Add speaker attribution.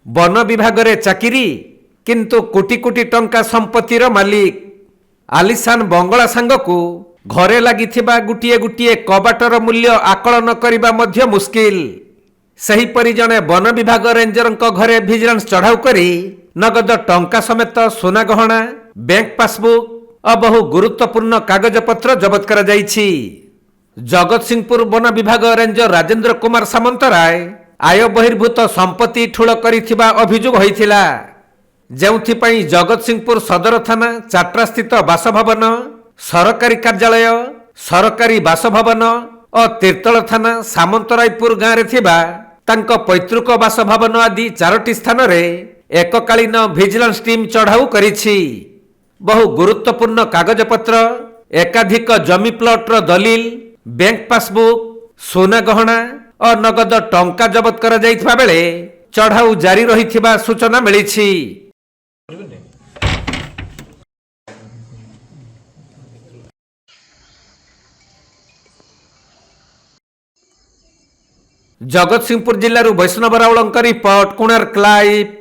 Speaker 1: One विभाग रे चाकिरी किंतु कोटी कोटी टंका संपत्तिर मालिक। आलिशान बंगला सांगकू घरे लागिथिबा गुटिए गुटिए कबाटर मूल्य आकलन करिबा मध्य मुस्किल। सेहीपरि जणे वन विभाग रेंजरଙ୍କ घरे भिजिलेंस चढ़ाऊ करी नगद टंका समेत सोना गहना, बैंक पासबुक और बहु गुरुत्वपूर्ण कागजपत्र जबत करा जाइछि। जगतसिंहपुर वन विभाग रेंजर राजेंद्र कुमार सामंतराय आय बहिर्भूत संपत्ति ठूल करिथिबा अभियोग होइथिला, जेउथिपई जगतसिंहपुर सदर थाना चाट्रा स्थित बासभवन, सरकारी कार्यालय, सरकारी बासभवन और तीर्तल थाना सामंतरायपुर गाँव रे थिबा तांको पैतृक बासभवन आदि 4टी स्थान रे एककालीन भिजिलेंस टीम चढ़ाऊ करिछि। बहु गुरुत्वपूर्ण कागजपत्र, एकाधिक जमी प्लॉटर दलिल, बैंक पासबुक, सोना गहना और नगद टंका जबत करा जाइथिबा बेले चढ़ाऊ जारी रहिथिबा सूचना मिलिछि। जगतसिंहपुर जिल्लारू वैष्णव राउळଙ୍କ रिपोर्ट, कोणार्क लाइव।